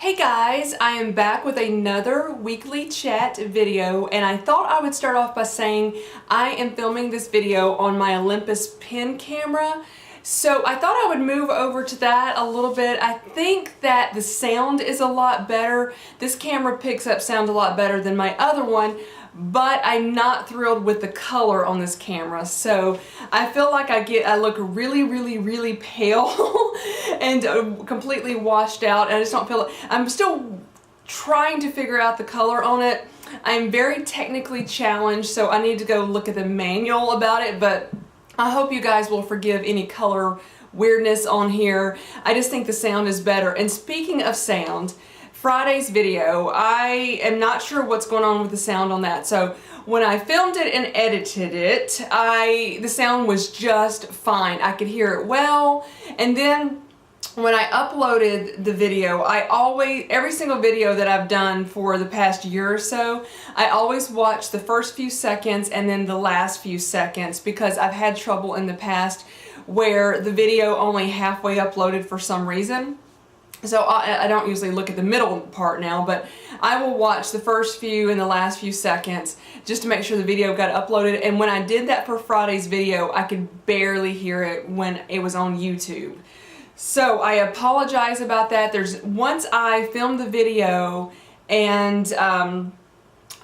Hey guys, I am back with another weekly chat video, and I thought I would start off by saying I am filming this video on my Olympus pen camera. So I thought I would move over to that a little bit. I think that the sound is a lot better. This camera picks up sound a lot better than my other one, but I'm not thrilled with the color on this camera. So I feel like I look really pale and completely washed out, and I just don't feel it. I'm still trying to figure out the color on it. I'm very technically challenged, so I need to go look at the manual about it, but I hope you guys will forgive any color weirdness on here. I just think the sound is better. And speaking of sound, Friday's video, I am not sure what's going on with the sound on that. So when I filmed it and edited it, the sound was just fine. I could hear it well. And then when I uploaded the video, every single video that I've done for the past year or so, I always watch the first few seconds and then the last few seconds, because I've had trouble in the past where the video only halfway uploaded for some reason. So I don't usually look at the middle part now, but I will watch the first few and the last few seconds just to make sure the video got uploaded. And when I did that for Friday's video, I could barely hear it when it was on YouTube. So I apologize about that. Once I film the video and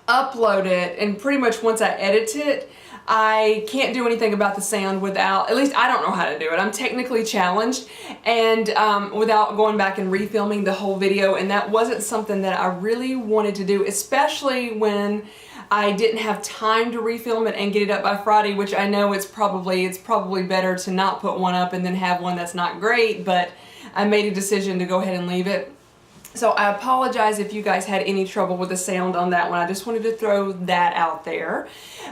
upload it, and pretty much once I edit it, I can't do anything about the sound without, at least I don't know how to do it. I'm technically challenged, and without going back and refilming the whole video, and that wasn't something that I really wanted to do, especially when I didn't have time to refilm it and get it up by Friday, which I know it's probably better to not put one up and then have one that's not great, but I made a decision to go ahead and leave it. So I apologize if you guys had any trouble with the sound on that one. I just wanted to throw that out there.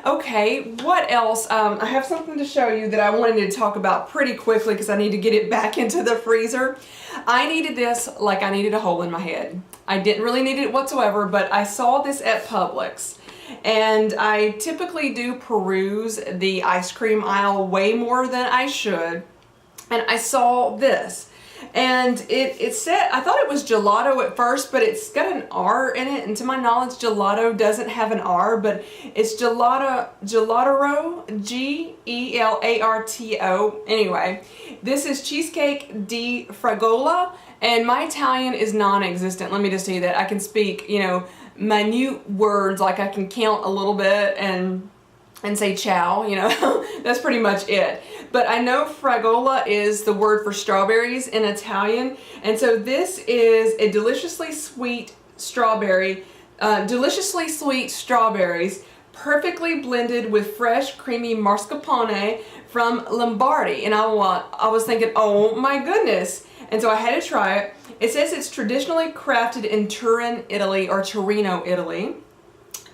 Okay, what else? I have something to show you that I wanted to talk about pretty quickly because I need to get it back into the freezer. I needed this like I needed a hole in my head. I didn't really need it whatsoever, but I saw this at Publix. And I typically do peruse the ice cream aisle way more than I should. And I saw this. And it said, I thought it was gelato at first, but it's got an R in it, and to my knowledge gelato doesn't have an R, but it's gelataro, G-E-L-A-R-T-O. Anyway, this is cheesecake di fragola, and my Italian is non-existent. Let me just say that. I can speak, minute words, like I can count a little bit and say ciao, that's pretty much it. But I know fragola is the word for strawberries in Italian, and so this is a deliciously sweet strawberries, perfectly blended with fresh, creamy mascarpone from Lombardy. And I was thinking, oh my goodness. And so I had to try it. It says it's traditionally crafted in Turin, Italy, or Torino, Italy.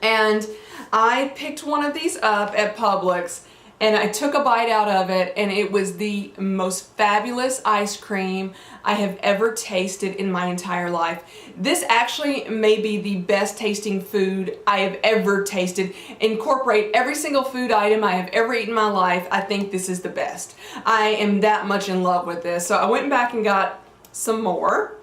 And I picked one of these up at Publix, and I took a bite out of it, and it was the most fabulous ice cream I have ever tasted in my entire life. This actually may be the best tasting food I have ever tasted. Incorporate every single food item I have ever eaten in my life. I think this is the best. I am that much in love with this. So I went back and got some more.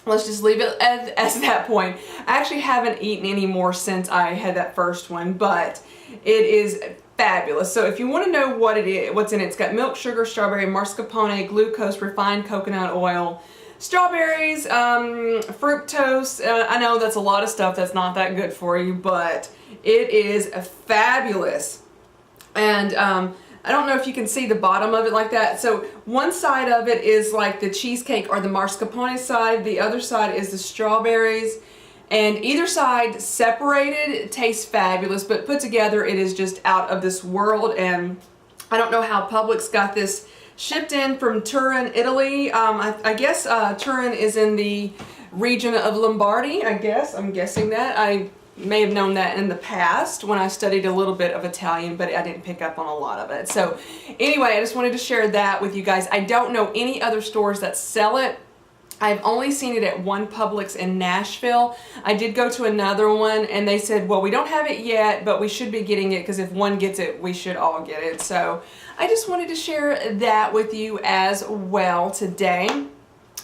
Let's just leave it as that point. I actually haven't eaten any more since I had that first one, but it is fabulous. So if you want to know what it is, what's in it, it's got milk, sugar, strawberry, mascarpone, glucose, refined coconut oil, strawberries, fructose. I know that's a lot of stuff that's not that good for you, but it is fabulous. And I don't know if you can see the bottom of it like that. So one side of it is like the cheesecake or the mascarpone side. The other side is the strawberries. And either side separated tastes fabulous, but put together it is just out of this world. And I don't know how Publix got this shipped in from Turin, Italy. I guess Turin is in the region of Lombardy, I guess. I'm guessing that. I may have known that in the past when I studied a little bit of Italian, but I didn't pick up on a lot of it. So anyway, I just wanted to share that with you guys. I don't know any other stores that sell it. I've only seen it at one Publix in Nashville. I did go to another one, and they said, well, we don't have it yet, but we should be getting it, because if one gets it, we should all get it. So I just wanted to share that with you as well today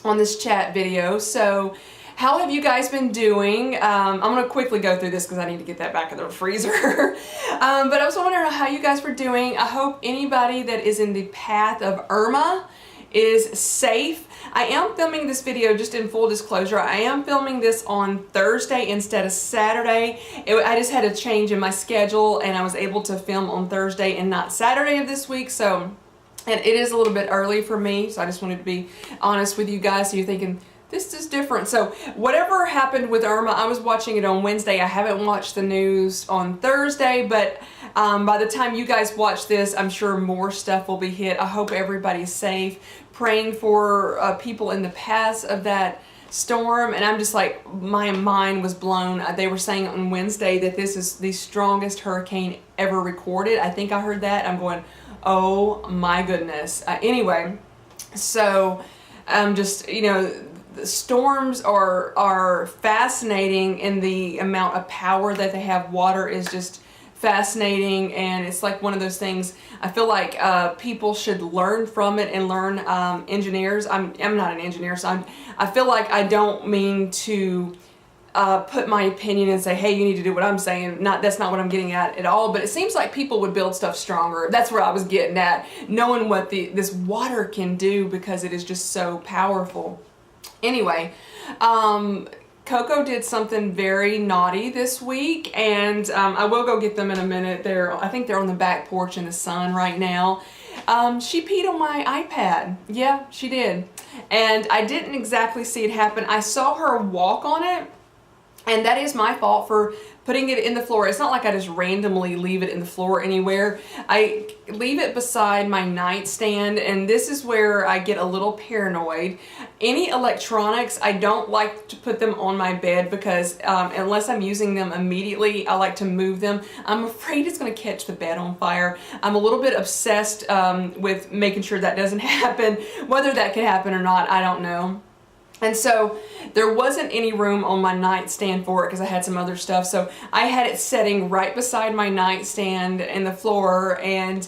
on this chat video. So How have you guys been doing? I'm going to quickly go through this because I need to get that back in the freezer. But I was wondering how you guys were doing. I hope anybody that is in the path of Irma is safe. I am filming this video, just in full disclosure, I am filming this on Thursday instead of Saturday. I just had a change in my schedule and I was able to film on Thursday and not Saturday of this week, so, and it is a little bit early for me, so I just wanted to be honest with you guys, so you're thinking, this is different. So whatever happened with Irma, I was watching it on Wednesday. I haven't watched the news on Thursday, but by the time you guys watch this, I'm sure more stuff will be hit. I hope everybody's safe. Praying for people in the paths of that storm, and I'm just like, my mind was blown. They were saying on Wednesday that this is the strongest hurricane ever recorded. I think I heard that. I'm going, oh my goodness. Anyway, so just, you know, the storms are fascinating in the amount of power that they have. Water is just fascinating, and it's like one of those things I feel like people should learn from it and learn. Engineers, I'm not an engineer, so I feel like I don't mean to put my opinion and say, hey, you need to do what I'm saying. That's not what I'm getting at all, but it seems like people would build stuff stronger. That's where I was getting at, knowing what this water can do because it is just so powerful. Anyway, Coco did something very naughty this week, and I will go get them in a minute. I think they're on the back porch in the sun right now. She peed on my iPad. Yeah, she did. And I didn't exactly see it happen. I saw her walk on it, and that is my fault for putting it in the floor. It's not like I just randomly leave it in the floor anywhere. I leave it beside my nightstand, and this is where I get a little paranoid. Any electronics, I don't like to put them on my bed because unless I'm using them immediately, I like to move them. I'm afraid it's going to catch the bed on fire. I'm a little bit obsessed with making sure that doesn't happen. Whether that could happen or not, I don't know. And so there wasn't any room on my nightstand for it because I had some other stuff. So I had it setting right beside my nightstand in the floor, and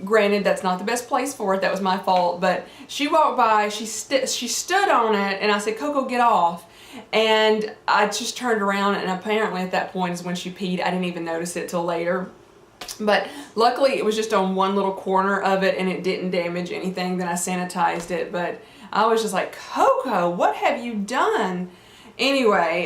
granted, that's not the best place for it. That was my fault. But she walked by, she stood on it, and I said, Coco, get off. And I just turned around, and apparently at that point is when she peed. I didn't even notice it till later. But luckily it was just on one little corner of it and it didn't damage anything. Then I sanitized it, but I was just like, Coco, what have you done? Anyway,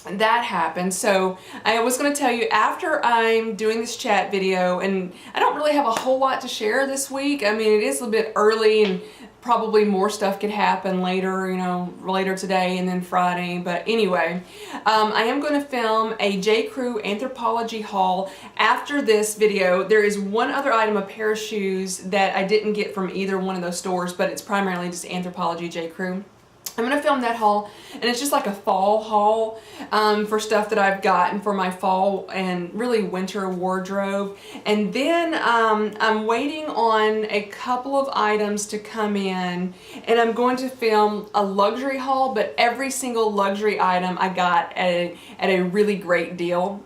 that happened. So I was going to tell you, after I'm doing this chat video, and I don't really have a whole lot to share this week. I mean, it is a bit early and probably more stuff could happen later, you know, later today and then Friday. But anyway, I am going to film a J. Crew anthropology haul after this video. There is one other item, a pair of shoes, that I didn't get from either one of those stores, but it's primarily just Anthropology J. Crew. I'm going to film that haul, and it's just like a fall haul for stuff that I've gotten for my fall and really winter wardrobe. And then I'm waiting on a couple of items to come in, and I'm going to film a luxury haul, but every single luxury item I got at a really great deal.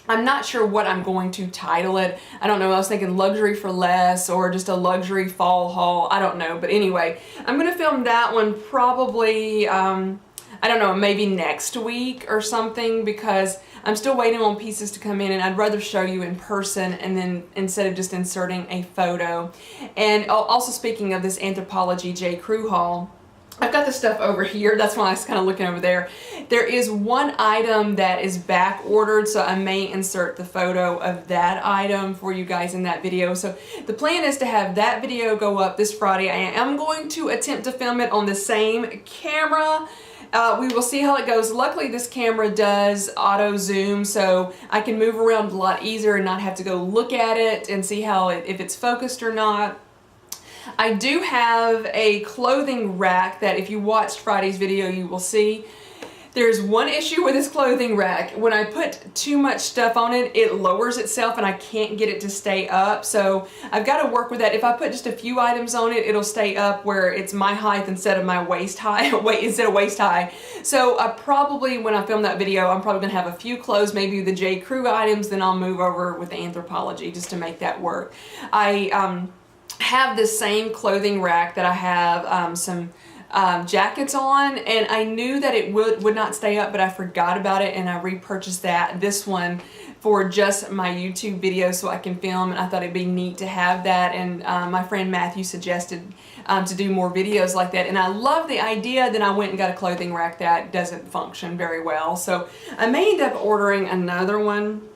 I'm not sure what I'm going to title it. I don't know. I was thinking luxury for less or just a luxury fall haul. I don't know. But anyway, I'm going to film that one probably, I don't know, maybe next week or something, because I'm still waiting on pieces to come in, and I'd rather show you in person and then instead of just inserting a photo. And also, speaking of this Anthropology J. Crew haul, I've got the stuff over here. That's why I was kind of looking over there. There is one item that is back ordered, so I may insert the photo of that item for you guys in that video. So the plan is to have that video go up this Friday. I am going to attempt to film it on the same camera. We will see how it goes. Luckily, this camera does auto zoom, so I can move around a lot easier and not have to go look at it and see how if it's focused or not. I do have a clothing rack that if you watched Friday's video, you will see. There's one issue with this clothing rack. When I put too much stuff on it, it lowers itself and I can't get it to stay up. So I've got to work with that. If I put just a few items on it, it'll stay up where it's my height instead of my waist high. Instead of waist high. So probably when I film that video, I'm probably going to have a few clothes, maybe the J. Crew items, then I'll move over with the Anthropology just to make that work. I have this same clothing rack that I have some jackets on, and I knew that it would not stay up, but I forgot about it and I repurchased this one for just my YouTube video so I can film, and I thought it'd be neat to have that, and my friend Matthew suggested to do more videos like that, and I love the idea. Then I went and got a clothing rack that doesn't function very well, so I may end up ordering another one.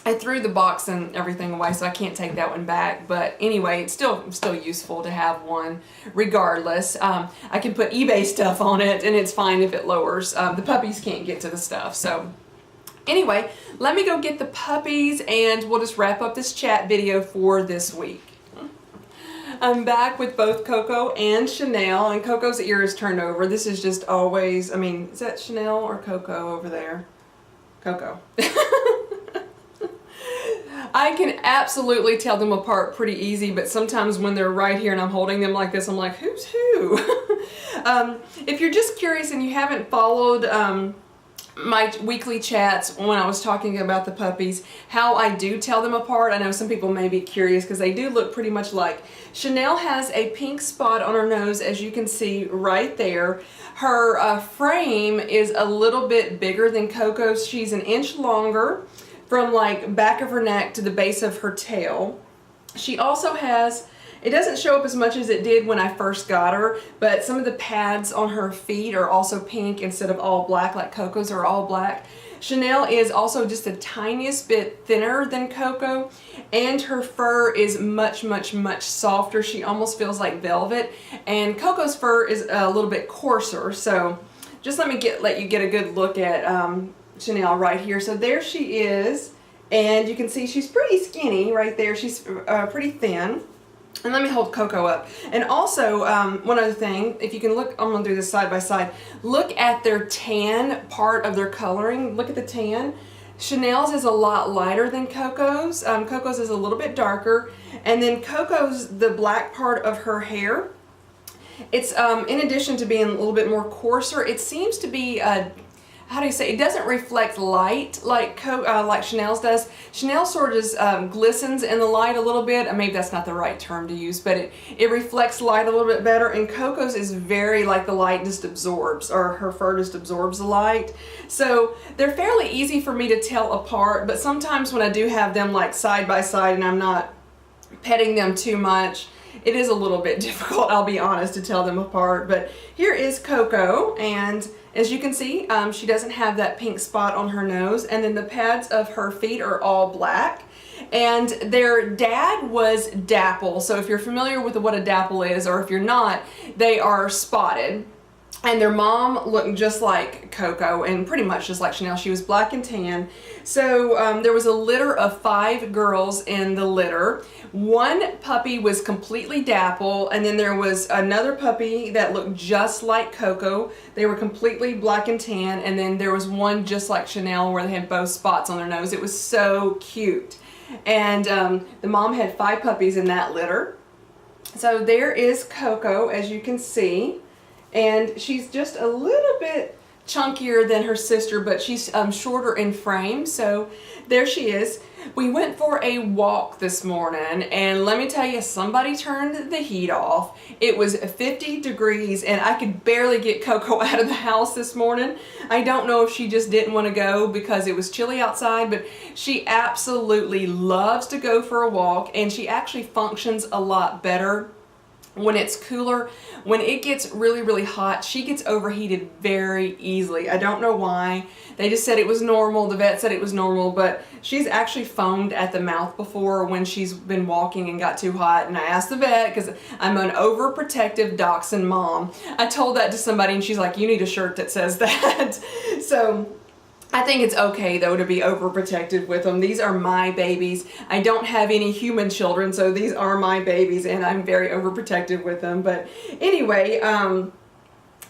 I threw the box and everything away, so I can't take that one back. But anyway, it's still useful to have one regardless. I can put eBay stuff on it, and it's fine if it lowers. The puppies can't get to the stuff. So anyway, let me go get the puppies, and we'll just wrap up this chat video for this week. I'm back with both Coco and Chanel, and Coco's ear is turned over. This is just always, I mean, is that Chanel or Coco over there? Coco. I can absolutely tell them apart pretty easy, but sometimes when they're right here and I'm holding them like this, I'm like, who's who? If you're just curious and you haven't followed my weekly chats when I was talking about the puppies, how I do tell them apart, I know some people may be curious because they do look pretty much like. Chanel has a pink spot on her nose, as you can see right there. Her frame is a little bit bigger than Coco's. She's an inch longer from like back of her neck to the base of her tail. She also has, it doesn't show up as much as it did when I first got her, but some of the pads on her feet are also pink instead of all black like Coco's are all black. Chanel is also just the tiniest bit thinner than Coco, and her fur is much softer. She almost feels like velvet, and Coco's fur is a little bit coarser. So just let you get a good look at Chanel right here. So there she is, and you can see she's pretty skinny right there. She's pretty thin. And let me hold Coco up. And also, one other thing, if you can look, I'm going to do this side by side. Look at their tan part of their coloring. Look at the tan. Chanel's is a lot lighter than Coco's. Coco's is a little bit darker. And then Coco's, the black part of her hair, it's, in addition to being a little bit more coarser, it seems to be how do you say, it doesn't reflect light like Chanel's does. Chanel sort of just glistens in the light a little bit. Maybe that's not the right term to use, but it reflects light a little bit better. And Coco's is very like the light just absorbs, or her fur just absorbs the light. So they're fairly easy for me to tell apart, but sometimes when I do have them like side by side and I'm not petting them too much, it is a little bit difficult, I'll be honest, to tell them apart. But here is Coco, and as you can see, she doesn't have that pink spot on her nose, and then the pads of her feet are all black. And their dad was dapple, so if you're familiar with what a dapple is, or if you're not, they are spotted. And their mom looked just like Coco, and pretty much just like Chanel. She was black and tan. So there was a litter of 5 girls in the litter. One puppy was completely dapple, and then there was another puppy that looked just like Coco. They were completely black and tan, and then there was one just like Chanel where they had both spots on their nose. It was so cute. And the mom had 5 puppies in that litter. So there is Coco, as you can see. And she's just a little bit chunkier than her sister, but she's shorter in frame. So there she is. We went for a walk this morning, and let me tell you, somebody turned the heat off. It was 50 degrees, and I could barely get Coco out of the house this morning. I don't know if she just didn't want to go because it was chilly outside, but she absolutely loves to go for a walk, and she actually functions a lot better when it's cooler. When it gets really hot, she gets overheated very easily. I don't know why. They just said it was normal. The vet said it was normal, but she's actually foamed at the mouth before when she's been walking and got too hot. And I asked the vet, because I'm an overprotective dachshund mom. I told that to somebody, and she's like, you need a shirt that says that. So I think it's okay though to be overprotected with them. These are my babies. I don't have any human children, so these are my babies, and I'm very overprotective with them. But anyway,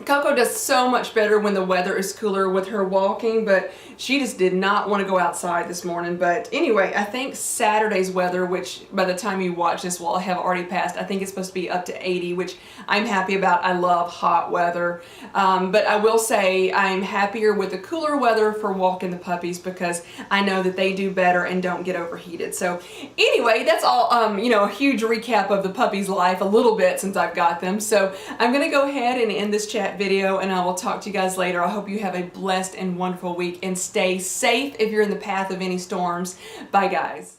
Coco does so much better when the weather is cooler with her walking, but she just did not want to go outside this morning. But anyway, I think Saturday's weather, which by the time you watch this will have already passed, I think it's supposed to be up to 80, which I'm happy about. I love hot weather. But I will say I'm happier with the cooler weather for walking the puppies because I know that they do better and don't get overheated. So anyway, that's all, you know, a huge recap of the puppy's life, a little bit since I've got them. So I'm going to go ahead and end this chat video, and I will talk to you guys later. I hope you have a blessed and wonderful week and stay safe if you're in the path of any storms. Bye guys.